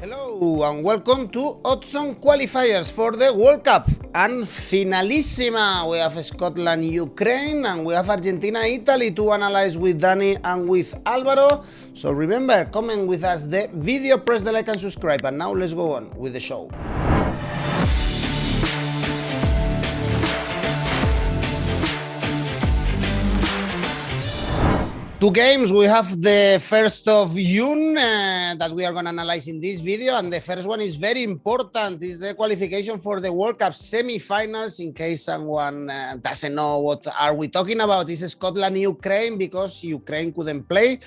Hello and welcome to Odds-on qualifiers for the World Cup and Finalissima. We have Scotland, Ukraine, and we have Argentina, Italy to analyze with Dani and with Alvaro. So remember, comment with us the video, press the like and subscribe. And now let's go on with the show. Two games. We have the 1st of June that we are going to analyze in this video, and the first one is very important. It's the qualification for the World Cup semi-finals. In case someone doesn't know what are we talking about, it's Scotland, Ukraine, because Ukraine couldn't play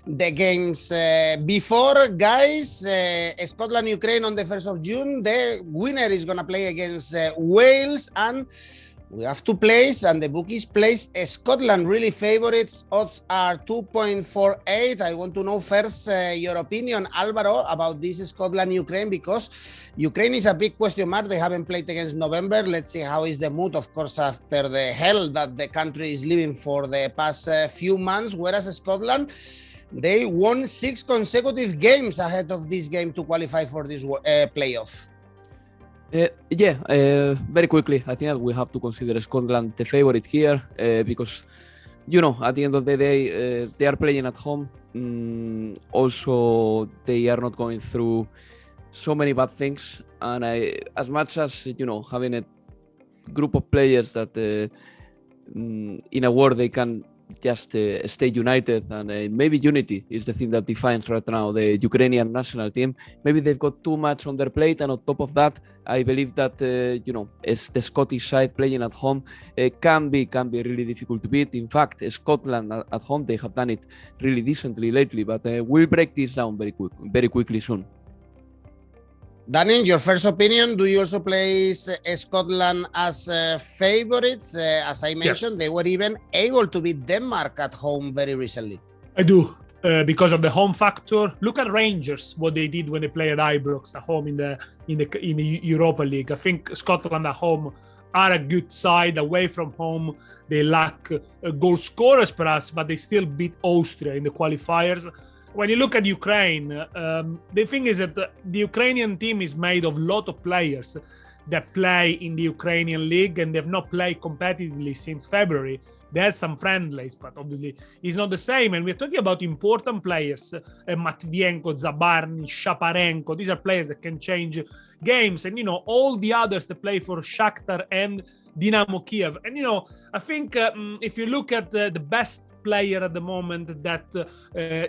the games before, guys. Scotland, Ukraine on the 1st of June. The winner is going to play against Wales, and we have to place, and the bookies place Scotland really favorites. Odds are 2.48. I want to know first your opinion, Alvaro, about this Scotland-Ukraine, because Ukraine is a big question mark. They haven't played against November. Let's see how is the mood, of course, after the hell that the country is living for the past few months, whereas Scotland, they won 6 consecutive games ahead of this game to qualify for this playoff. Very quickly, I think that we have to consider Scotland the favorite here because, you know, at the end of the day, they are playing at home. Also, they are not going through so many bad things. And as much as, you know, having a group of players that, in a war, they can just stay united, and maybe unity is the thing that defines right now the Ukrainian national team. Maybe they've got too much on their plate, and on top of that, I believe that you know, as the Scottish side playing at home can be really difficult to beat. In fact, Scotland at home, they have done it really decently lately, but we'll break this down very quickly soon. Dani, your first opinion, do you also place Scotland as favorites? As I mentioned, They were even able to beat Denmark at home very recently. I do, because of the home factor. Look at Rangers, what they did when they played at Ibrox at home in the Europa League. I think Scotland at home are a good side. Away from home, they lack goal scorers perhaps, but they still beat Austria in the qualifiers. When you look at Ukraine, the thing is that the Ukrainian team is made of a lot of players that play in the Ukrainian league, and they've not played competitively since February. They had some friendlies, but obviously it's not the same. And we're talking about important players, Matvienko, Zabarny, Shaparenko. These are players that can change games. And, you know, all the others that play for Shakhtar and Dynamo Kiev. And, you know, I think if you look at the best player at the moment that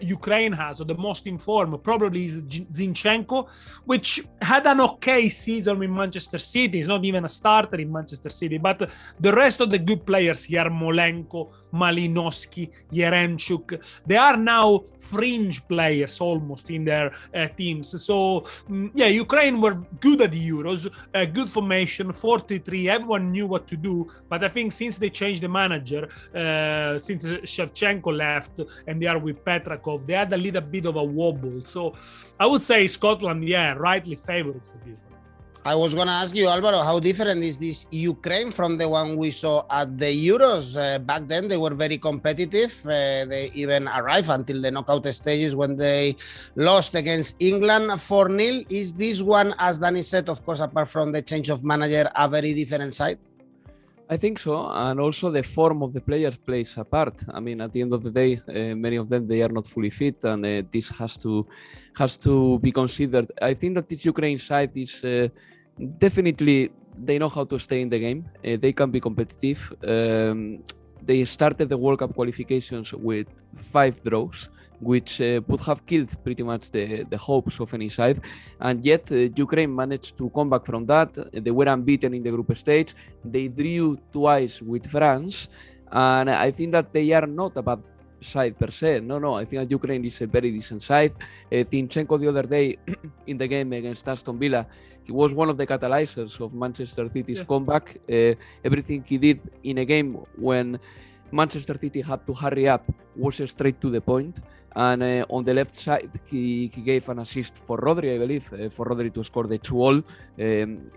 Ukraine has, or the most informed, probably is 𝐬𝐭𝐴, which had an okay season in Manchester City. He's not even a starter in Manchester City, but the rest of the good players, Yarmolenko, Malinowski, Yaremchuk, they are now fringe players almost in their teams. So Ukraine were good at the Euros, good formation, 4-3, everyone knew what to do, but I think since they changed the manager, since 𝐻𝐿 left and they are with Petrakov, they had a little bit of a wobble. So I would say Scotland, rightly favored for this one. I was going to ask you, Alvaro, how different is this Ukraine from the one we saw at the Euros? Back then, they were very competitive. They even arrived until the knockout stages when they lost against England 4-0. Is this one, as Dani said, of course, apart from the change of manager, a very different side? I think so, and also the form of the players plays a part. I mean, at the end of the day, many of them, they are not fully fit, and this has to be considered. I think that this Ukraine side is definitely, they know how to stay in the game. They can be competitive. They started the World Cup qualifications with 5 draws, which would have killed pretty much the hopes of any side. And yet Ukraine managed to come back from that. They were unbeaten in the group stage. They drew twice with France. And I think that they are not a bad side per se. No, I think that Ukraine is a very decent side. 𝐶𝐭𝐿 the other day in the game against Aston Villa, he was one of the catalyzers of Manchester City's comeback. Everything he did in a game when Manchester City had to hurry up was straight to the point. And on the left side, he gave an assist for Rodri, I believe, for Rodri to score the 2-2.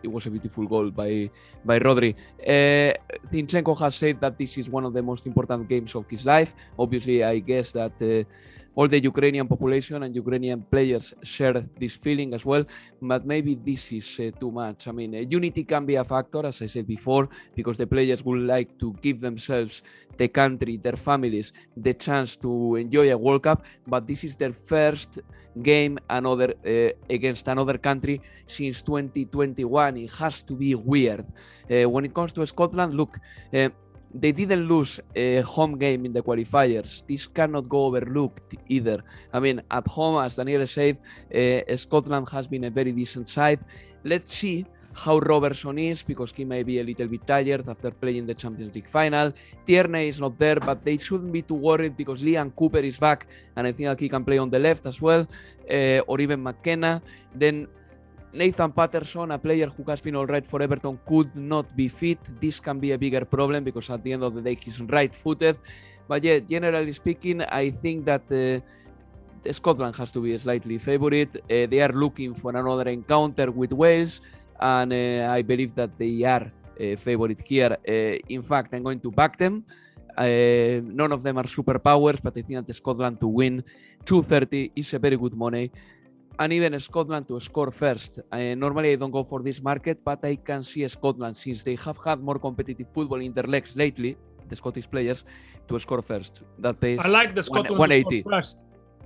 It was a beautiful goal by Rodri. 𝐶𝐭𝐿 has said that this is one of the most important games of his life. Obviously, I guess that all the Ukrainian population and Ukrainian players share this feeling as well, but maybe this is too much. I mean, unity can be a factor, as I said before, because the players would like to give themselves, the country, their families, the chance to enjoy a World Cup, but this is their first game against another country since 2021. It has to be weird. When it comes to Scotland, look, they didn't lose a home game in the qualifiers. This cannot go overlooked either. I mean, at home, as Daniele said, Scotland has been a very decent side. Let's see how Robertson is, because he may be a little bit tired after playing the Champions League final. Tierney is not there, but they shouldn't be too worried because Liam Cooper is back, and I think that he can play on the left as well, or even McKenna. Then Nathan Patterson, a player who has been all right for Everton, could not be fit. This can be a bigger problem because at the end of the day, he's right-footed. But yeah, generally speaking, I think that Scotland has to be a slightly favourite. They are looking for another encounter with Wales, and I believe that they are favourite here. In fact, I'm going to back them. None of them are superpowers, but I think that Scotland to win 230 is a very good money. And even Scotland to score first. Normally I don't go for this market, but I can see Scotland, since they have had more competitive football in their legs lately, the Scottish players, to score first. That pays I like the Scotland 180. to score first.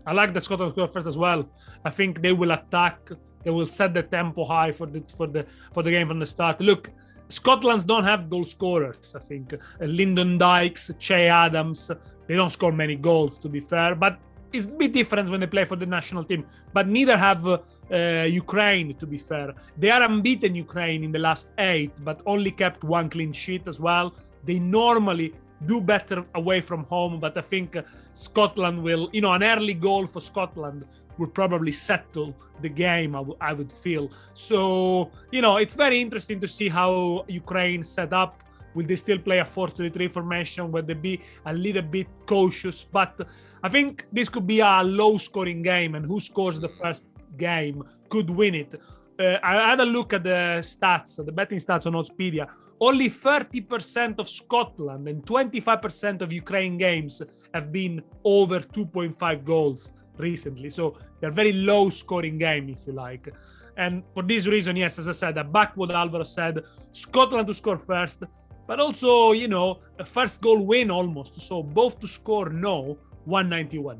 I like the Scotland to score first as well. I think they will attack. They will set the tempo high for the game from the start. Look, Scotland's don't have goal scorers. I think Lyndon Dykes, Che Adams, they don't score many goals, to be fair, but it's a bit different when they play for the national team. But neither have Ukraine, to be fair. They are unbeaten, Ukraine, in the last 8, but only kept 1 clean sheet as well. They normally do better away from home, but I think Scotland will, an early goal for Scotland would probably settle the game, I would feel. So, it's very interesting to see how Ukraine set up. Will they still play a 4-3-3 formation? Will they be a little bit cautious? But I think this could be a low-scoring game, and who scores the first game could win it. I had a look at the stats, the betting stats on Oddspedia. Only 30% of Scotland and 25% of Ukraine games have been over 2.5 goals recently. So they're very low-scoring game, if you like. And for this reason, yes, as I said, I back what Alvaro said. Scotland to score first, but also, a first goal win almost. So both to score, 191.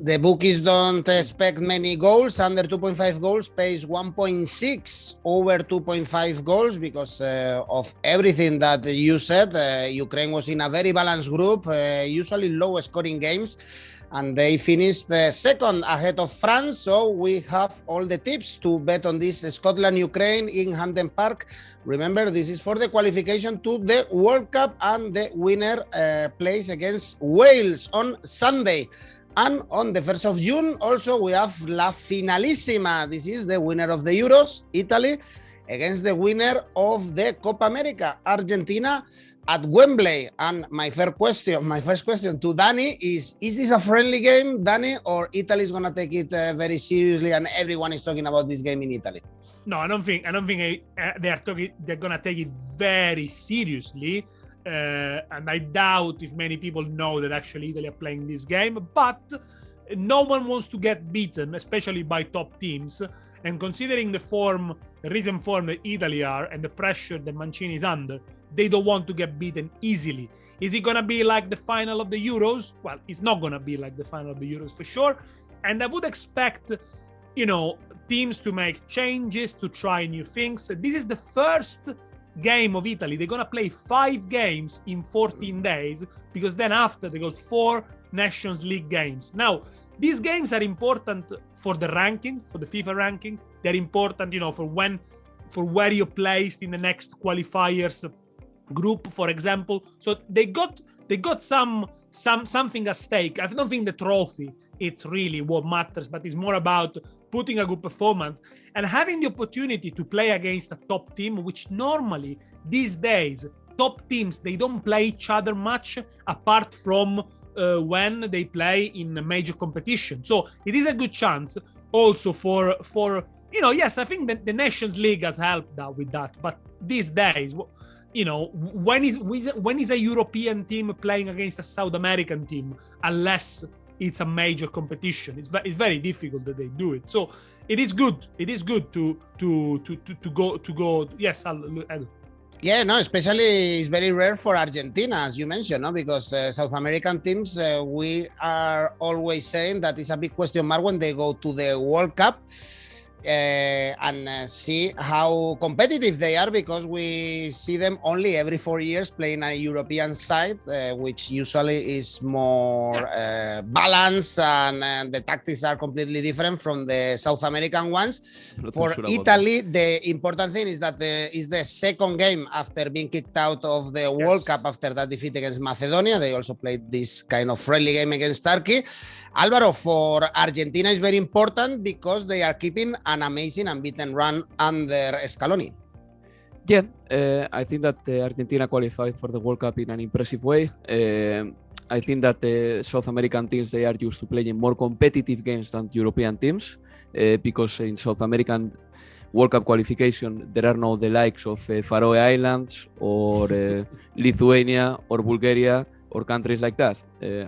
The bookies don't expect many goals. Under 2.5 goals pays 1.6. Over 2.5 goals because of everything that you said. Ukraine was in a very balanced group, usually low scoring games, and they finished second ahead of France. So we have all the tips to bet on this Scotland-Ukraine in Hampden Park. Remember, this is for the qualification to the World Cup, and the winner plays against Wales on Sunday. And on the 1st of June, also, we have La Finalissima. This is the winner of the Euros, Italy, against the winner of the Copa America, Argentina, at Wembley. And my first question to Dani is this a friendly game, Dani, or Italy is going to take it very seriously and everyone is talking about this game in Italy? No, I don't think they're going to take it very seriously. And I doubt if many people know that actually Italy are playing this game, but no one wants to get beaten, especially by top teams. And considering the recent form that Italy are and the pressure that Mancini is under, they don't want to get beaten easily. Is it going to be like the final of the Euros? Well, it's not going to be like the final of the Euros for sure. And I would expect, teams to make changes, to try new things. This is the first game of Italy. They're going to play 5 games in 14 days because then after they got 4 Nations League games. Now, these games are important for the ranking, for the FIFA ranking. They're important, for where you're placed in the next qualifiers group, for example. So they got something at stake. I don't think the trophy it's really what matters, but it's more about putting a good performance and having the opportunity to play against a top team, which normally these days, top teams, they don't play each other much apart from when they play in a major competition. So it is a good chance also for yes, I think that the Nations League has helped out with that. But these days, when is a European team playing against a South American team, unless it's a major competition. It's very difficult that they do it. So it is good. It is good to go. Yes, I'll Yeah, no, especially it's very rare for Argentina, as you mentioned, no? Because South American teams, we are always saying that it's a big question mark when they go to the World Cup. And see how competitive they are, because we see them only every 4 years playing a European side, which usually is more balanced, and the tactics are completely different from the South American ones. For Italy, the important thing is that is the second game after being kicked out of the World Cup after that defeat against Macedonia. They also played this kind of friendly game against Turkey. Alvaro, for Argentina is very important because they are keeping an amazing unbeaten run under Scaloni. Yeah, I think that Argentina qualified for the World Cup in an impressive way. I think that the South American teams, they are used to playing more competitive games than European teams, because in South American World Cup qualification, there are no the likes of Faroe Islands or Lithuania or Bulgaria or countries like that.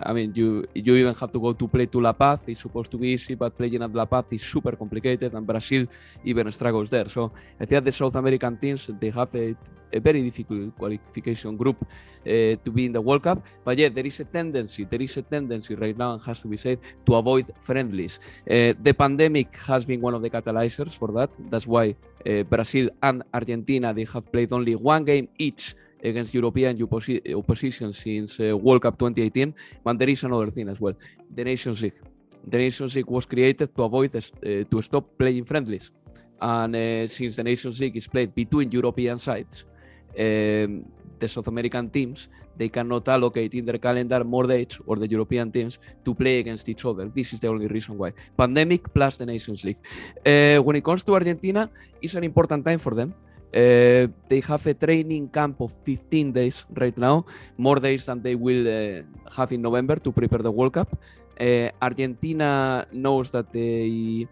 I mean, you even have to go to play to La Paz. It's supposed to be easy, but playing at La Paz is super complicated, and Brazil even struggles there. So I think the South American teams, they have a very difficult qualification group to be in the World Cup. But yeah, there is a tendency right now, and has to be said, to avoid friendlies. The pandemic has been one of the catalyzers for that. That's why Brazil and Argentina, they have played only one game each against European opposition since World Cup 2018. But there is another thing as well, the Nations League. The Nations League was created to avoid to stop playing friendlies. And since the Nations League is played between European sides, the South American teams, they cannot allocate in their calendar more dates, or the European teams, to play against each other. This is the only reason why. Pandemic plus the Nations League. When it comes to Argentina, it's an important time for them. They have a training camp of 15 days right now, more days than they will have in November to prepare the World Cup. Argentina knows that they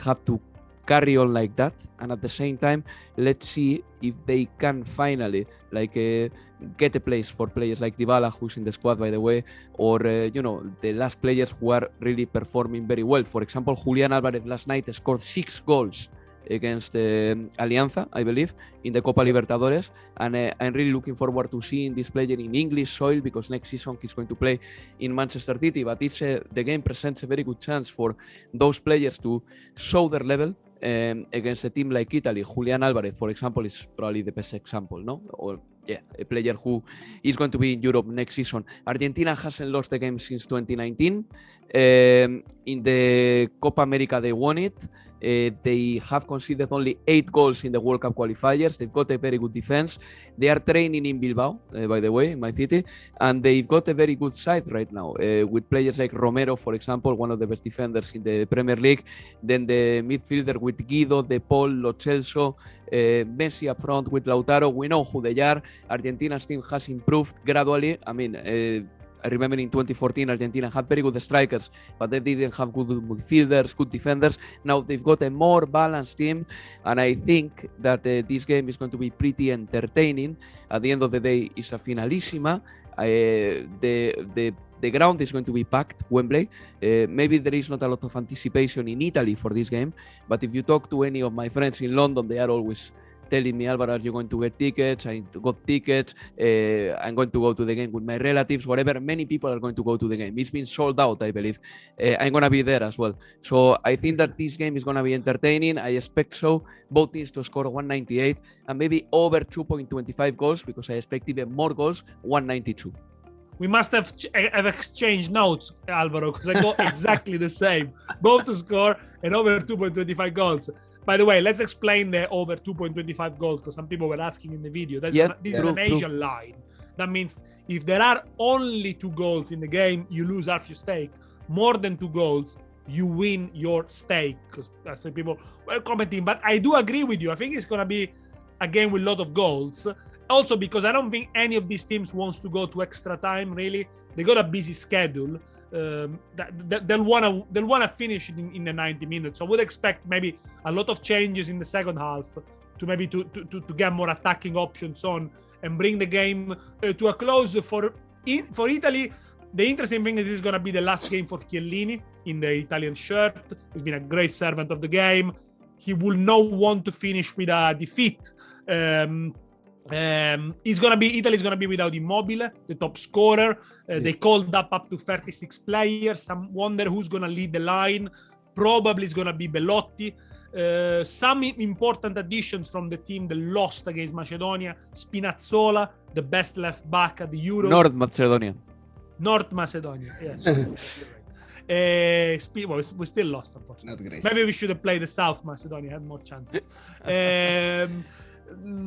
have to carry on like that, and at the same time, let's see if they can finally get a place for players like Dybala, who's in the squad, by the way, or the last players who are really performing very well. For example, Julián Álvarez last night scored 6 goals against Alianza, I believe, in the Copa Libertadores, and I'm really looking forward to seeing this player in English soil, because next season he's going to play in Manchester City. But it's the game presents a very good chance for those players to show their level against a team like Italy. Julián Álvarez, for example, is probably the best example, no? Or a player who is going to be in Europe next season. Argentina hasn't lost a game since 2019. In the Copa America, they won it. They have conceded only 8 goals in the World Cup qualifiers. They've got a very good defense. They are training in Bilbao, by the way, in my city, and they've got a very good side right now, with players like Romeo, for example, one of the best defenders in the Premier League. Then the midfielder with 𝐜𝐭𝐤𝐻, De Paul, Lo Celso, Messi up front with Lautaro. We know who they are. Argentina's team has improved gradually. I mean, I remember in 2014, Argentina had very good strikers, but they didn't have good midfielders, good defenders. Now they've got a more balanced team, and I think that this game is going to be pretty entertaining. At the end of the day, it's a finalissima. The ground is going to be packed, Wembley. Maybe there is not a lot of anticipation in Italy for this game, but if you talk to any of my friends in London, they are always telling me, Alvaro, are you going to get tickets? I got tickets. I'm going to go to the game with my relatives, whatever. Many people are going to go to the game. It's been sold out, I believe. I'm going to be there as well. So I think that this game is going to be entertaining. I expect so. Both teams to score 198 and maybe over 2.25 goals, because I expect even more goals, 192. We must have exchanged notes, Alvaro, because I got exactly the same. Both to score and over 2.25 goals. By the way, let's explain the over 2.25 goals, because some people were asking in the video. This is an Asian line. That means if there are only 2 goals in the game, you lose half your stake. More than 2 goals, you win your stake. Because that's what people were commenting. But I do agree with you. I think it's going to be a game with a lot of goals. Also, because I don't think any of these teams wants to go to extra time, really. They got a busy schedule. They'll wanna finish it in the 90 minutes. So I would expect maybe a lot of changes in the second half to maybe to get more attacking options on and bring the game to a close. For Italy, The interesting thing is this is going to be the last game for Chiellini in the Italian shirt. He's been a great servant of the game. He will not want to finish with a defeat. Italy's gonna be without Immobile, the top scorer. They called up to 36 players. Some wonder who's gonna lead the line. Probably it's gonna be Belotti. Some important additions from the team that lost against Macedonia. Spinazzola, the best left back at the Euros. North Macedonia, yes. We still lost, unfortunately. Maybe we should have played the South Macedonia, had more chances.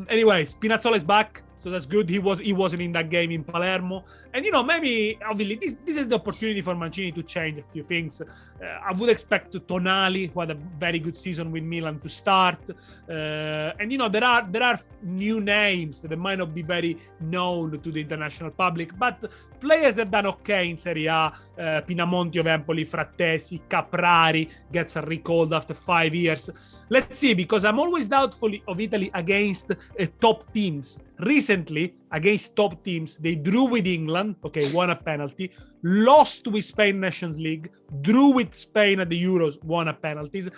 Anyway, Spinazzola is back, so that's good. He wasn't in that game in Palermo, and maybe obviously this is the opportunity for Mancini to change a few things. I would expect Tonali, who had a very good season with Milan, to start, and there are new names that might not be very known to the international public, but players that done okay in Serie A. Pinamonti of Empoli, Frattesi, Caprari gets recalled after 5 years. Let's see, because I'm always doubtful of Italy against top teams. Recently, against top teams, they drew with England, won a penalty, lost with Spain Nations League, drew with Spain at the Euros, won a penalties,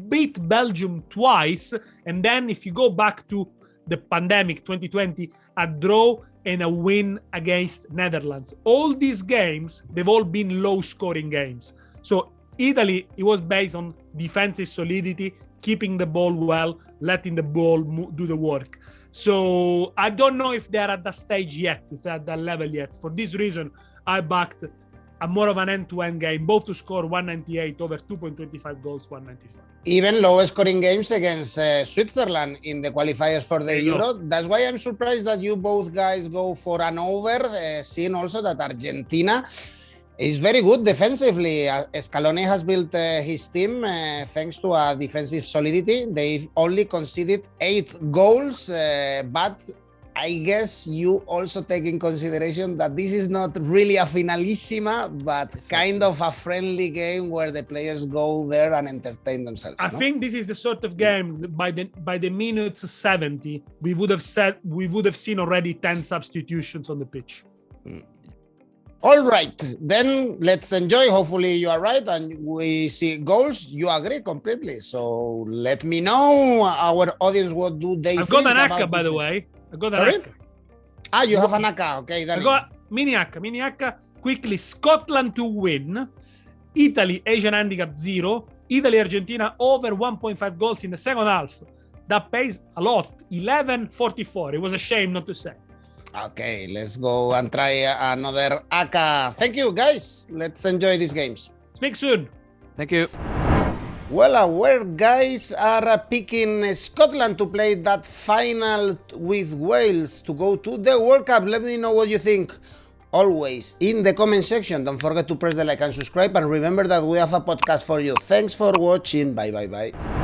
beat Belgium twice, and then if you go back to the pandemic 2020, a draw and a win against Netherlands. All these games, they've all been low-scoring games. So Italy, it was based on defensive solidity, keeping the ball well, letting the ball do the work. So I don't know if they're at that stage yet, if they're at that level yet. For this reason, I backed a more of an end-to-end game, both to score 198 over 2.25 goals, 195. Even lowest scoring games against Switzerland in the qualifiers for the Euro. That's why I'm surprised that you both guys go for an over, seeing also that Argentina is very good defensively. Scaloni has built his team thanks to a defensive solidity. They've only conceded 8 goals, but I guess you also take in consideration that this is not really a finalissima, but kind of a friendly game where the players go there and entertain themselves. I think this is the sort of game by the minutes 70, we would have seen already 10 substitutions on the pitch. All right, then let's enjoy. Hopefully you are right and we see goals. You agree completely. So let me know, our audience, what do they think about this? I've got an ACCA, by the way. I got an ACCA. Ah, you have an ACCA. Okay, Dani. I got mini ACCA. Quickly, Scotland to win. Italy, Asian handicap 0. Italy, Argentina over 1.5 goals in the second half. That pays a lot. 11.44. It was a shame not to say. Okay, let's go and try another ACCA. Thank you, guys. Let's enjoy these games. Speak soon. Thank you. Well, our guys are picking Scotland to play that final with Wales to go to the World Cup. Let me know what you think. Always in the comment section. Don't forget to press the like and subscribe. And remember that we have a podcast for you. Thanks for watching. Bye, bye, bye.